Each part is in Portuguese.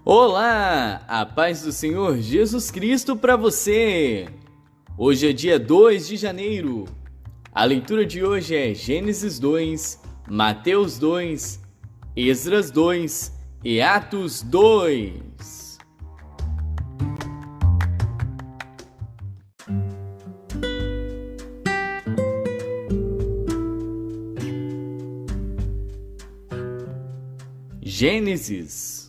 Olá, a paz do Senhor Jesus Cristo para você! Hoje é dia 2 de janeiro. A leitura de hoje é Gênesis 2, Mateus 2, Esdras 2 e Atos 2. Gênesis.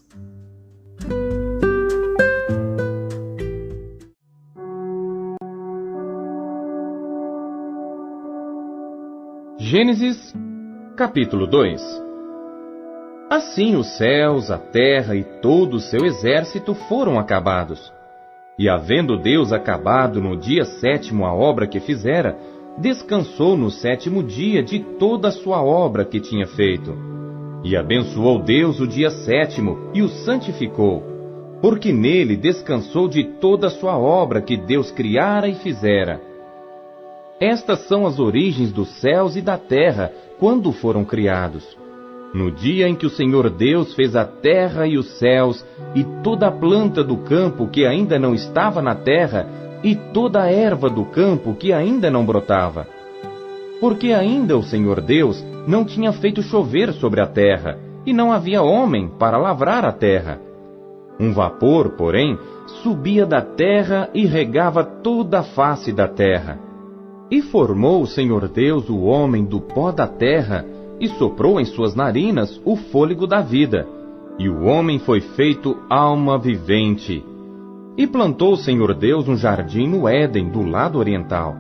Gênesis, capítulo 2. Assim os céus, a terra e todo o seu exército foram acabados. E havendo Deus acabado no dia 7º a obra que fizera, descansou no 7º dia de toda a sua obra que tinha feito. E abençoou Deus o dia 7º e o santificou, porque nele descansou de toda a sua obra que Deus criara e fizera. Estas são as origens dos céus e da terra, quando foram criados. No dia em que o Senhor Deus fez a terra e os céus, e toda a planta do campo que ainda não estava na terra, e toda a erva do campo que ainda não brotava. Porque ainda o Senhor Deus não tinha feito chover sobre a terra, e não havia homem para lavrar a terra. Um vapor, porém, subia da terra e regava toda a face da terra. E formou o Senhor Deus o homem do pó da terra, e soprou em suas narinas o fôlego da vida. E o homem foi feito alma vivente. E plantou o Senhor Deus um jardim no Éden, do lado oriental,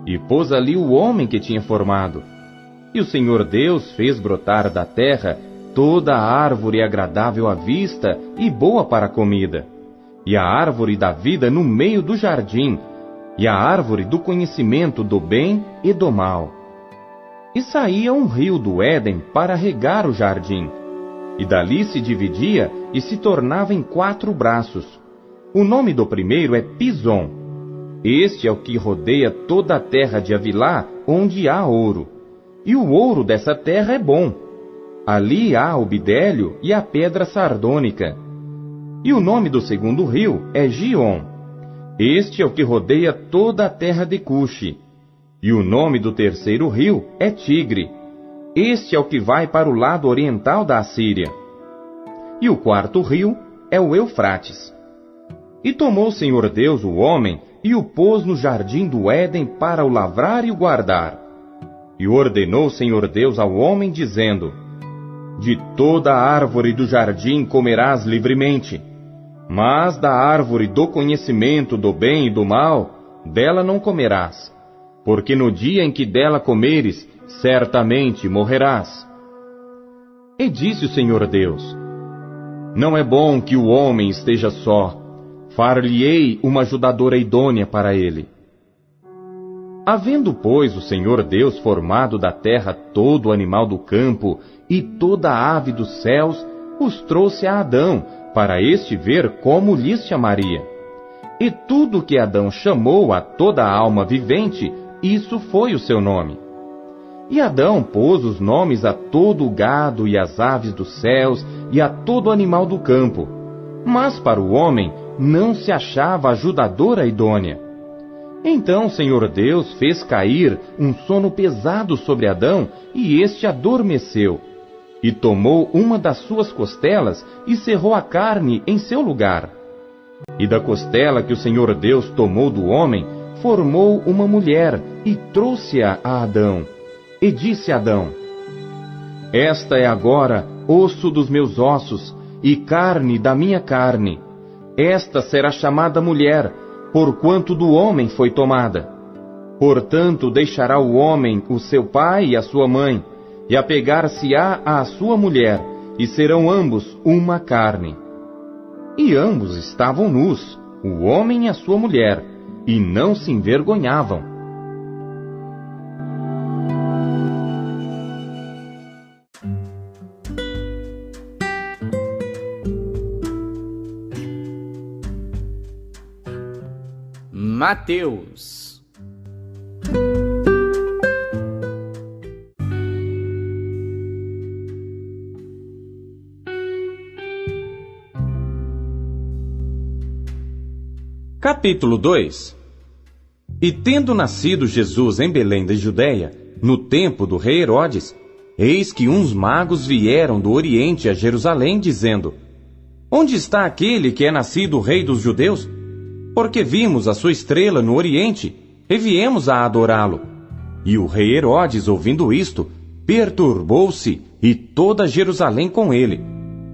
e pôs ali o homem que tinha formado. E o Senhor Deus fez brotar da terra toda a árvore agradável à vista e boa para a comida, e a árvore da vida no meio do jardim, e a árvore do conhecimento do bem e do mal. E saía um rio do Éden para regar o jardim, e dali se dividia e se tornava em 4 braços. O nome do primeiro é Pison. Este é o que rodeia toda a terra de Havilá, onde há ouro. E o ouro dessa terra é bom. Ali há o bidélio e a pedra sardônica. E o nome do segundo rio é Gion. Este é o que rodeia toda a terra de Cuxi. E o nome do terceiro rio é Tigre. Este é o que vai para o lado oriental da Assíria. E o 4º rio é o Eufrates. E tomou o Senhor Deus o homem e o pôs no jardim do Éden para o lavrar e o guardar. E ordenou o Senhor Deus ao homem, dizendo: De toda a árvore do jardim comerás livremente, mas da árvore do conhecimento do bem e do mal, dela não comerás, porque no dia em que dela comeres, certamente morrerás. E disse o Senhor Deus: Não é bom que o homem esteja só, far-lhe-ei uma ajudadora idônea para ele. Havendo, pois, o Senhor Deus formado da terra todo animal do campo e toda a ave dos céus, os trouxe a Adão, para este ver como lhes chamaria. E tudo que Adão chamou a toda a alma vivente, isso foi o seu nome. E Adão pôs os nomes a todo o gado e as aves dos céus e a todo animal do campo. Mas para o homem não se achava ajudadora idônea. Então o Senhor Deus fez cair um sono pesado sobre Adão, e este adormeceu. E tomou uma das suas costelas e cerrou a carne em seu lugar. E da costela que o Senhor Deus tomou do homem, formou uma mulher e trouxe-a a Adão. E disse Adão: Esta é agora osso dos meus ossos e carne da minha carne. Esta será chamada mulher, porquanto do homem foi tomada. Portanto deixará o homem o seu pai e a sua mãe, e apegar-se-á à sua mulher, e serão ambos uma carne. E ambos estavam nus, o homem e a sua mulher, e não se envergonhavam. Mateus. Capítulo 2. E tendo nascido Jesus em Belém da Judéia, no tempo do rei Herodes, eis que uns magos vieram do Oriente a Jerusalém, dizendo: Onde está aquele que é nascido rei dos judeus? Porque vimos a sua estrela no Oriente, e viemos a adorá-lo. E o rei Herodes, ouvindo isto, perturbou-se, e toda Jerusalém com ele.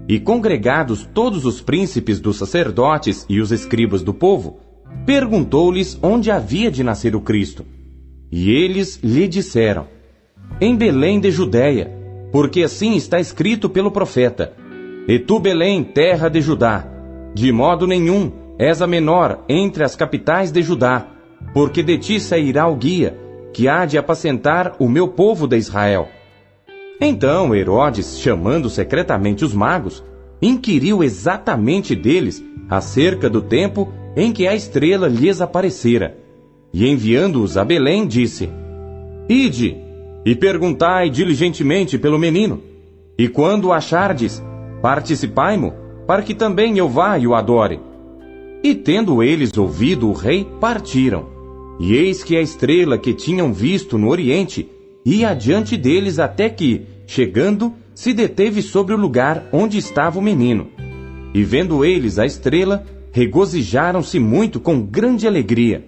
E congregados todos os príncipes dos sacerdotes e os escribas do povo, perguntou-lhes onde havia de nascer o Cristo. E eles lhe disseram: Em Belém de Judéia, porque assim está escrito pelo profeta: E tu, Belém, terra de Judá, de modo nenhum és a menor entre as capitais de Judá, porque de ti sairá o guia, que há de apacentar o meu povo de Israel. Então Herodes, chamando secretamente os magos, inquiriu exatamente deles acerca do tempo em que a estrela lhes aparecera. E enviando-os a Belém, disse: Ide, e perguntai diligentemente pelo menino, e quando o achardes, participai-mo, para que também eu vá e o adore. E tendo eles ouvido o rei, partiram. E eis que a estrela que tinham visto no Oriente ia adiante deles até que, chegando, se deteve sobre o lugar onde estava o menino. E vendo eles a estrela, regozijaram-se muito com grande alegria.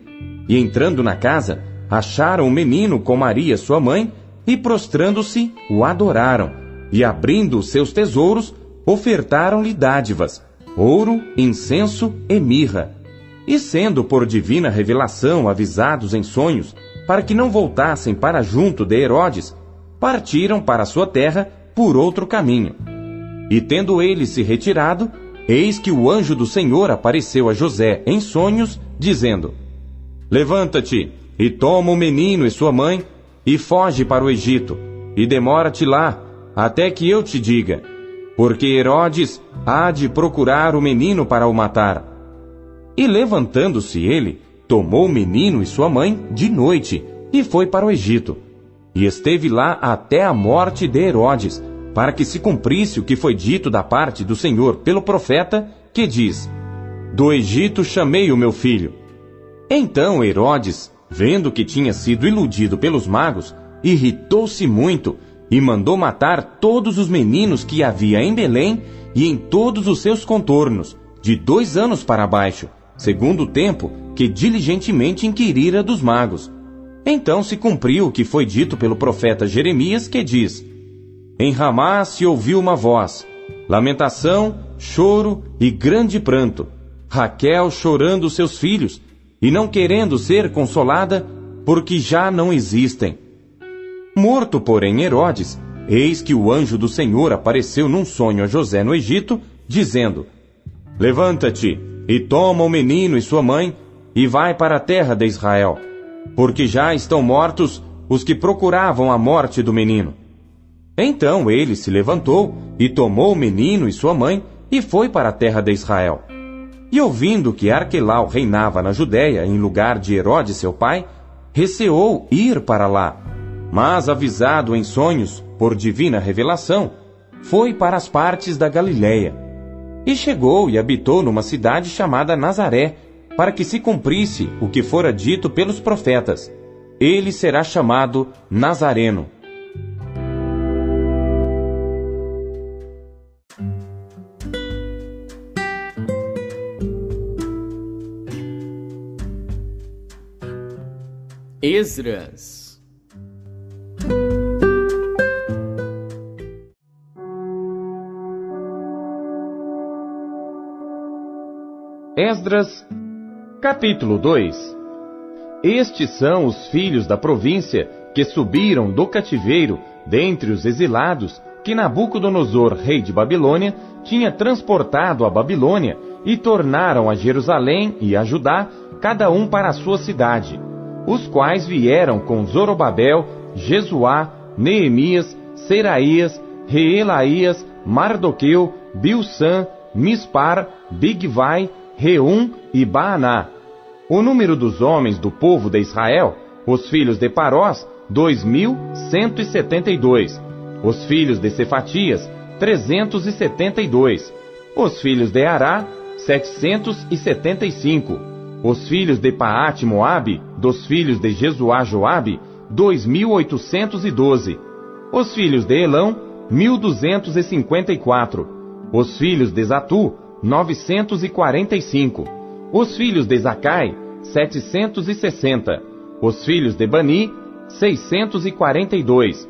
E entrando na casa, acharam o menino com Maria sua mãe, e prostrando-se, o adoraram. E abrindo os seus tesouros, ofertaram-lhe dádivas, ouro, incenso e mirra. E sendo por divina revelação avisados em sonhos, para que não voltassem para junto de Herodes, partiram para sua terra por outro caminho. E tendo ele se retirado, eis que o anjo do Senhor apareceu a José em sonhos, dizendo: Levanta-te, e toma o menino e sua mãe, e foge para o Egito, e demora-te lá, até que eu te diga, porque Herodes há de procurar o menino para o matar. E levantando-se ele, tomou o menino e sua mãe de noite, e foi para o Egito. E esteve lá até a morte de Herodes, para que se cumprisse o que foi dito da parte do Senhor pelo profeta, que diz: Do Egito chamei o meu filho. Então Herodes, vendo que tinha sido iludido pelos magos, irritou-se muito, e mandou matar todos os meninos que havia em Belém e em todos os seus contornos, de 2 anos para baixo, segundo o tempo que diligentemente inquirira dos magos. Então se cumpriu o que foi dito pelo profeta Jeremias, que diz: Em Ramá se ouviu uma voz, lamentação, choro e grande pranto, Raquel chorando seus filhos, e não querendo ser consolada, porque já não existem. Morto, porém, Herodes, eis que o anjo do Senhor apareceu num sonho a José no Egito, dizendo: Levanta-te, e toma o menino e sua mãe, e vai para a terra de Israel, porque já estão mortos os que procuravam a morte do menino. Então ele se levantou, e tomou o menino e sua mãe, e foi para a terra de Israel. E ouvindo que Arquelau reinava na Judéia em lugar de Herodes seu pai, receou ir para lá. Mas avisado em sonhos, por divina revelação, foi para as partes da Galiléia. E chegou e habitou numa cidade chamada Nazaré, para que se cumprisse o que fora dito pelos profetas: ele será chamado Nazareno. Esdras. Esdras, capítulo 2. Estes são os filhos da província que subiram do cativeiro dentre os exilados que Nabucodonosor, rei de Babilônia, tinha transportado à Babilônia, e tornaram a Jerusalém e a Judá, cada um para a sua cidade, os quais vieram com Zorobabel, Jesuá, Neemias, Seraías, Reelaías, Mardoqueu, Bilsã, Mispar, Bigvai, Reum e Baaná. O número dos homens do povo de Israel, os filhos de Parós, 2.172. Os filhos de Cefatias, 372. Os filhos de Ará, 775. Os filhos de Paate-Moabe, dos filhos de Jesuá-Joabe, 2.812. Os filhos de Elão, 1.254. Os filhos de Zatu, 945. Os filhos de Zacai, 760. Os filhos de Bani, 642.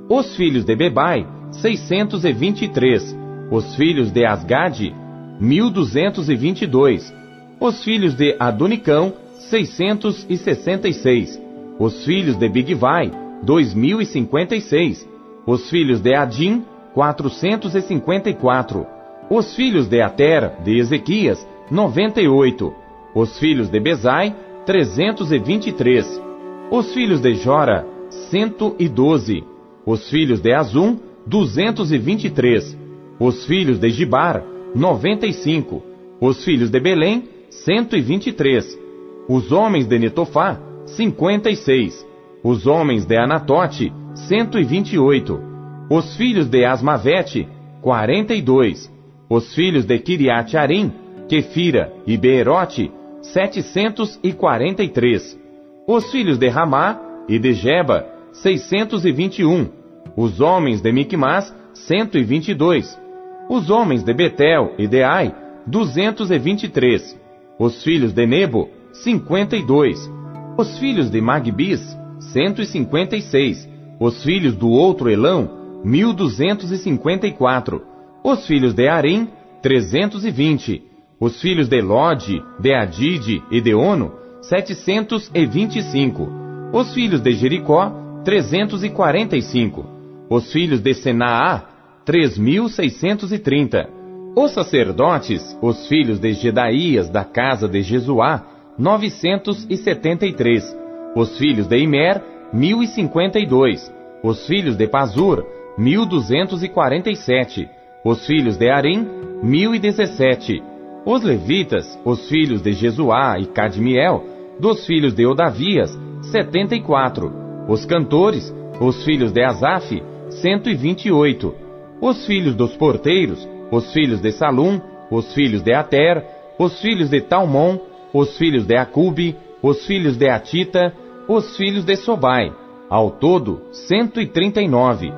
Os filhos de Bebai, 623. Os filhos de Asgade, 1.222. Os filhos de Adonicão, 666. Os filhos de Bigvai, 2.056. Os filhos de Adim, 454. Os filhos de Ater, de Ezequias, 98. Os filhos de Bezai, 323. Os filhos de Jora, 112. Os filhos de Azum, 223. Os filhos de Gibar, 95. Os filhos de Belém, 123. Os homens de Netofá, 56. Os homens de Anatote, 128. Os filhos de Asmavete, 42. Os filhos de Kiriate-Arim, Quefira e Beerote, 743. Os filhos de Ramá e de Geba, 621. Os homens de Micmas, 122. Os homens de Betel e de Ai, 223. Os filhos de Nebo, 52. Os filhos de Magbis, 156. Os filhos do outro Elão, 1.254. Os filhos de Arim, 320. Os filhos de Lode, de Adide e de Ono, 725. Os filhos de Jericó, 345. Os filhos de Senaá, 3.630. Os sacerdotes, os filhos de Gedaías da casa de Jesuá, 973. Os filhos de Imer, 1.052. Os filhos de Pazur, 1.247. Os filhos de Arim, 1.017. Os levitas, os filhos de Jesuá e Cadmiel, dos filhos de Odavias, 74. Os cantores, os filhos de Asaf, 128. Os filhos dos porteiros, os filhos de Salum, os filhos de Ater, os filhos de Talmon, os filhos de Acube, os filhos de Atita, os filhos de Sobai, ao todo 139.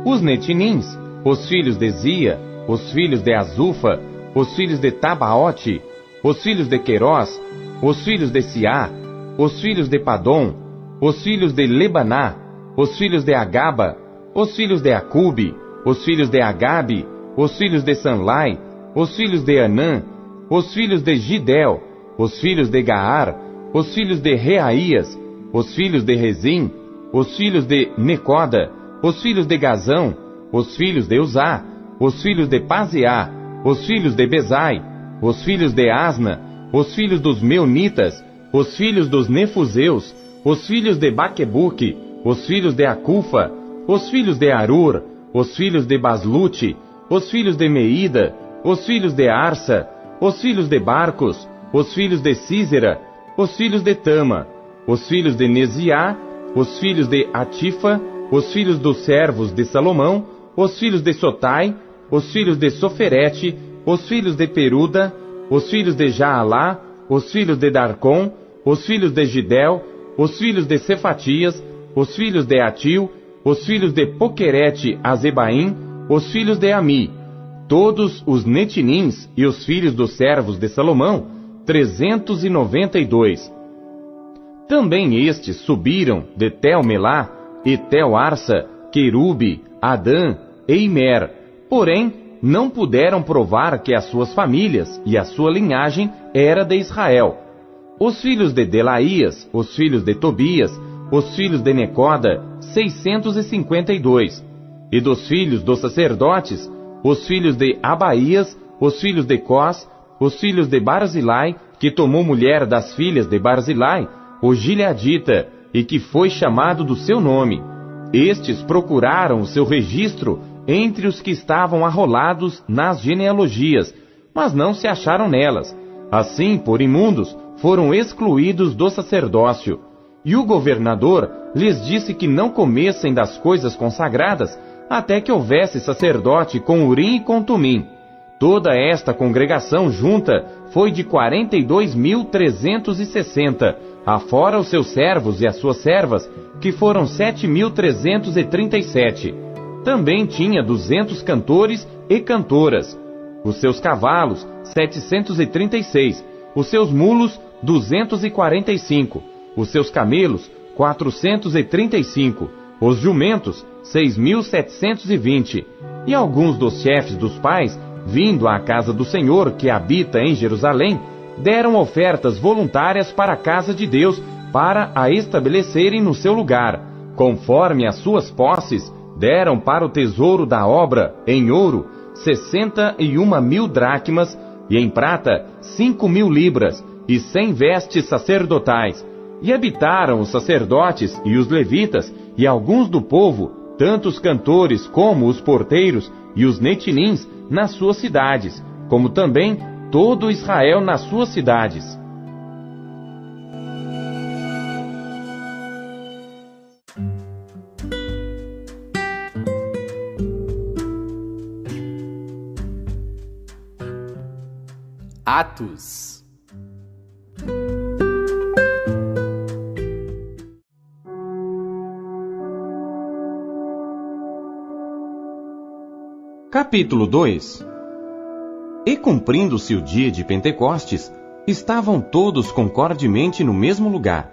Os Netinins, os filhos de Zia, os filhos de Azufa, os filhos de Tabaote, os filhos de Querós, os filhos de Siá, os filhos de Padom, os filhos de Lebaná, os filhos de Agaba, os filhos de Acube, os filhos de Agabe, os filhos de Sanlai, os filhos de Anã, os filhos de Gidel, os filhos de Gaar, os filhos de Reaías, os filhos de Rezim, os filhos de Necoda, os filhos de Gazão, os filhos de Uzá, os filhos de Paseá, os filhos de Bezai, os filhos de Asna, os filhos dos Meunitas, os filhos dos Nefuseus, os filhos de Baquebuque, os filhos de Acufa, os filhos de Arur, os filhos de Baslute, os filhos de Meida, os filhos de Arsa, os filhos de Barcos, os filhos de Císera, os filhos de Tama, os filhos de Neziá, os filhos de Atifa, os filhos dos servos de Salomão, os filhos de Sotai, os filhos de Soferete, os filhos de Peruda, os filhos de Jaalá, os filhos de Darcon, os filhos de Gidel, os filhos de Cefatias, os filhos de Atil, os filhos de Poquerete Azebaim, os filhos de Ami, todos os Netinins e os filhos dos servos de Salomão, 392. Também estes subiram de Tel-Melá, e Tel-Arsa, Querube, Adã e Imer, porém não puderam provar que as suas famílias e a sua linhagem era de Israel. Os filhos de Delaías, os filhos de Tobias, os filhos de Necoda, 652. E dos filhos dos sacerdotes, os filhos de Abaías, os filhos de Cós, os filhos de Barzilai, que tomou mulher das filhas de Barzilai, o Gileadita, e que foi chamado do seu nome. Estes procuraram o seu registro entre os que estavam arrolados nas genealogias, mas não se acharam nelas. Assim, por imundos, foram excluídos do sacerdócio. E o governador lhes disse que não comessem das coisas consagradas, até que houvesse sacerdote com Urim e com Tumim. Toda esta congregação junta foi de 42.360, afora os seus servos e as suas servas, que foram 7.337. Também tinha 200 cantores e cantoras. Os seus cavalos, 736. Os seus mulos, 245. Os seus camelos, 435. Os jumentos, 6.720. E alguns dos chefes dos pais, vindo à casa do Senhor, que habita em Jerusalém, deram ofertas voluntárias para a casa de Deus, para a estabelecerem no seu lugar. Conforme as suas posses, deram para o tesouro da obra, em ouro, 61.000 dracmas, e em prata, 5.000 libras, e 100 vestes sacerdotais. E habitaram os sacerdotes e os levitas, e alguns do povo, tanto os cantores como os porteiros e os netilins, nas suas cidades, como também todo Israel nas suas cidades. Atos. Capítulo 2. E cumprindo-se o dia de Pentecostes, estavam todos concordemente no mesmo lugar.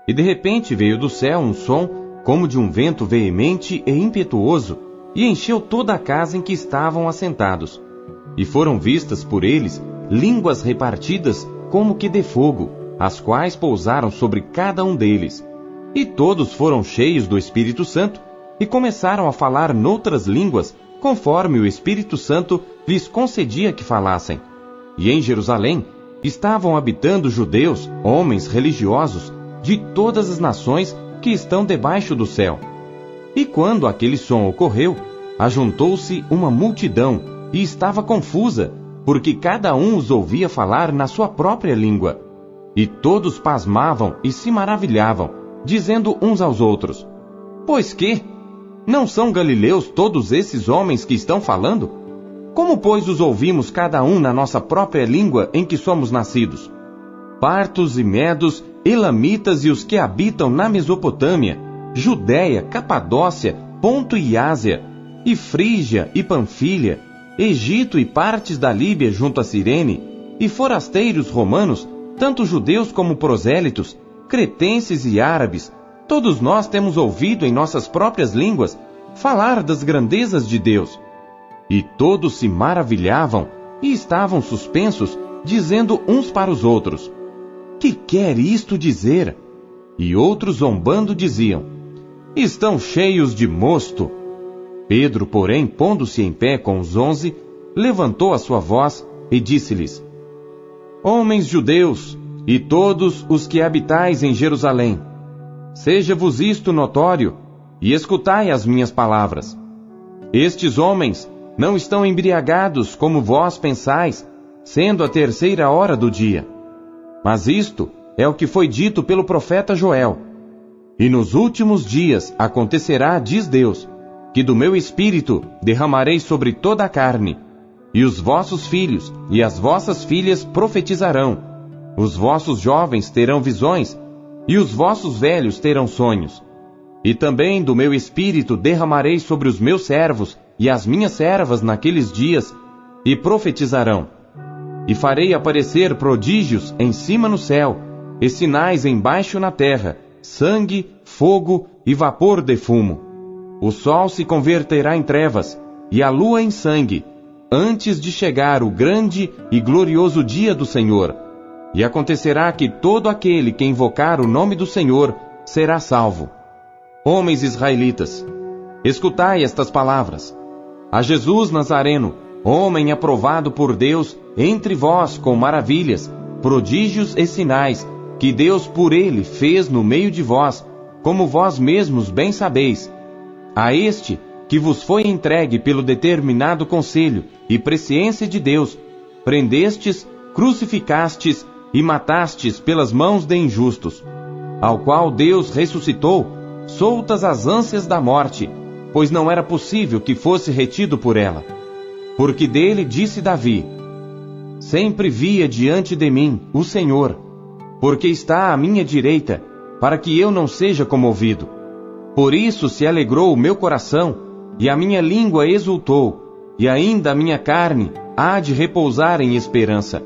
E de repente veio do céu um som, como de um vento veemente e impetuoso, e encheu toda a casa em que estavam assentados. E foram vistas por eles línguas repartidas como que de fogo, as quais pousaram sobre cada um deles. E todos foram cheios do Espírito Santo, e começaram a falar noutras línguas, conforme o Espírito Santo lhes concedia que falassem. E em Jerusalém estavam habitando judeus, homens religiosos, de todas as nações que estão debaixo do céu. E quando aquele som ocorreu, ajuntou-se uma multidão, e estava confusa, porque cada um os ouvia falar na sua própria língua. E todos pasmavam e se maravilhavam, dizendo uns aos outros: Pois que? Não são galileus todos esses homens que estão falando? Como, pois, os ouvimos cada um na nossa própria língua em que somos nascidos? Partos e medos, elamitas e os que habitam na Mesopotâmia, Judéia, Capadócia, Ponto e Ásia, e Frígia e Panfilha, Egito e partes da Líbia junto a Cirene, e forasteiros romanos, tanto judeus como prosélitos, cretenses e árabes, todos nós temos ouvido em nossas próprias línguas falar das grandezas de Deus. E todos se maravilhavam e estavam suspensos, dizendo uns para os outros: Que quer isto dizer? E outros zombando diziam: Estão cheios de mosto. Pedro, porém, pondo-se em pé com os 11, levantou a sua voz e disse-lhes: Homens judeus, e todos os que habitais em Jerusalém, seja-vos isto notório, e escutai as minhas palavras. Estes homens não estão embriagados como vós pensais, sendo a 3ª hora do dia. Mas isto é o que foi dito pelo profeta Joel. E nos últimos dias acontecerá, diz Deus, que do meu espírito derramarei sobre toda a carne, e os vossos filhos e as vossas filhas profetizarão, os vossos jovens terão visões, e os vossos velhos terão sonhos. E também do meu espírito derramarei sobre os meus servos e as minhas servas naqueles dias, e profetizarão. E farei aparecer prodígios em cima no céu, e sinais embaixo na terra, sangue, fogo e vapor de fumo. O sol se converterá em trevas, e a lua em sangue, antes de chegar o grande e glorioso dia do Senhor. E acontecerá que todo aquele que invocar o nome do Senhor será salvo. Homens israelitas, escutai estas palavras. A Jesus Nazareno, homem aprovado por Deus entre vós com maravilhas, prodígios e sinais, que Deus por ele fez no meio de vós, como vós mesmos bem sabeis. A este que vos foi entregue pelo determinado conselho e presciência de Deus, prendestes, crucificastes e matastes pelas mãos de injustos, ao qual Deus ressuscitou, soltas as ânsias da morte, pois não era possível que fosse retido por ela. Porque dele disse Davi: sempre via diante de mim o Senhor, porque está à minha direita, para que eu não seja comovido. Por isso se alegrou o meu coração, e a minha língua exultou, e ainda a minha carne há de repousar em esperança.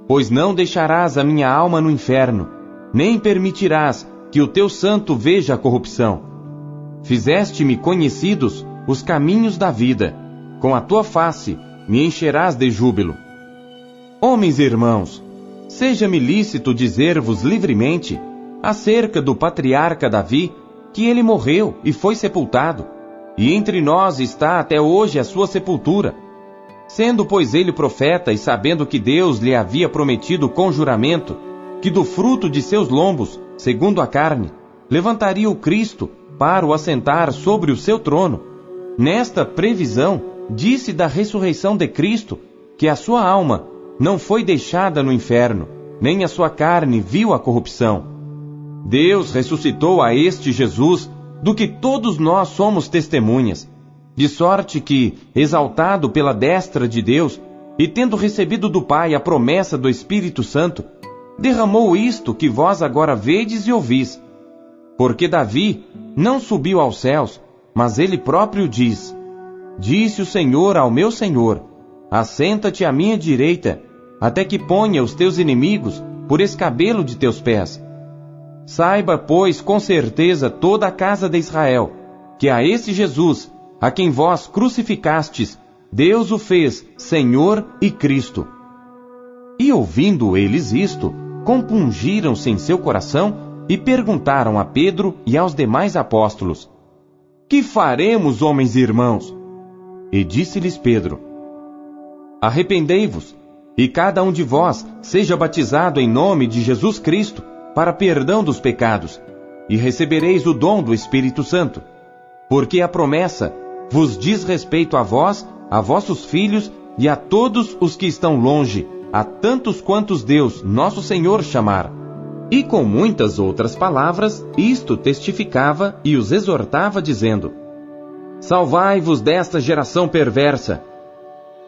Pois não deixarás a minha alma no inferno, nem permitirás que o teu santo veja a corrupção. Fizeste-me conhecidos os caminhos da vida, com a tua face me encherás de júbilo. Homens e irmãos, seja-me lícito dizer-vos livremente acerca do patriarca Davi, que ele morreu e foi sepultado, e entre nós está até hoje a sua sepultura. Sendo, pois, ele profeta, e sabendo que Deus lhe havia prometido com juramento, que do fruto de seus lombos, segundo a carne, levantaria o Cristo para o assentar sobre o seu trono, nesta previsão disse da ressurreição de Cristo, que a sua alma não foi deixada no inferno, nem a sua carne viu a corrupção. Deus ressuscitou a este Jesus, do que todos nós somos testemunhas, de sorte que, exaltado pela destra de Deus, e tendo recebido do Pai a promessa do Espírito Santo, derramou isto que vós agora vedes e ouvis. Porque Davi não subiu aos céus, mas ele próprio diz: disse o Senhor ao meu Senhor: assenta-te à minha direita, até que ponha os teus inimigos por escabelo de teus pés. Saiba, pois, com certeza toda a casa de Israel, que a esse Jesus, a quem vós crucificastes, Deus o fez Senhor e Cristo. E ouvindo eles isto, compungiram-se em seu coração e perguntaram a Pedro e aos demais apóstolos: que faremos, homens e irmãos? E disse-lhes Pedro: arrependei-vos, e cada um de vós seja batizado em nome de Jesus Cristo, para perdão dos pecados, e recebereis o dom do Espírito Santo. Porque a promessa vos diz respeito a vós, a vossos filhos e a todos os que estão longe, a tantos quantos Deus, nosso Senhor, chamar. E com muitas outras palavras, isto testificava e os exortava, dizendo: salvai-vos desta geração perversa.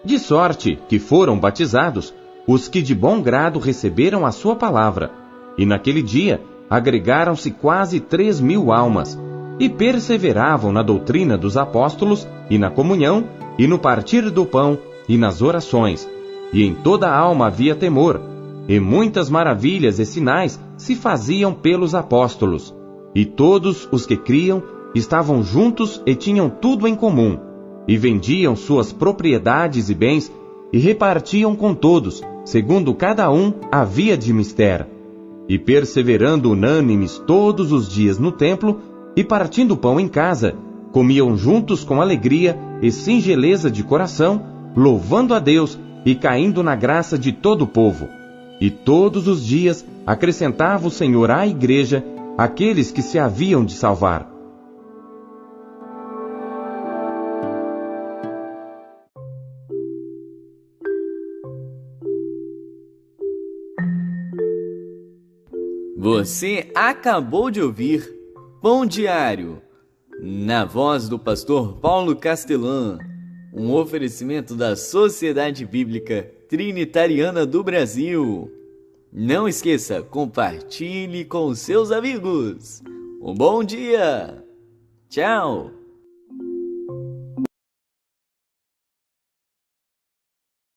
De sorte que foram batizados os que de bom grado receberam a sua palavra. E naquele dia agregaram-se quase 3.000 almas, e perseveravam na doutrina dos apóstolos, e na comunhão, e no partir do pão, e nas orações. E em toda a alma havia temor, e muitas maravilhas e sinais se faziam pelos apóstolos. E todos os que criam estavam juntos e tinham tudo em comum, e vendiam suas propriedades e bens, e repartiam com todos, segundo cada um havia de mister. E perseverando unânimes todos os dias no templo, e partindo pão em casa, comiam juntos com alegria e singeleza de coração, louvando a Deus e caindo na graça de todo o povo. E todos os dias acrescentava o Senhor à igreja aqueles que se haviam de salvar. Você acabou de ouvir Pão Diário, na voz do pastor Paulo Castelã, um oferecimento da Sociedade Bíblica Trinitariana do Brasil. Não esqueça, compartilhe com seus amigos. Um bom dia! Tchau!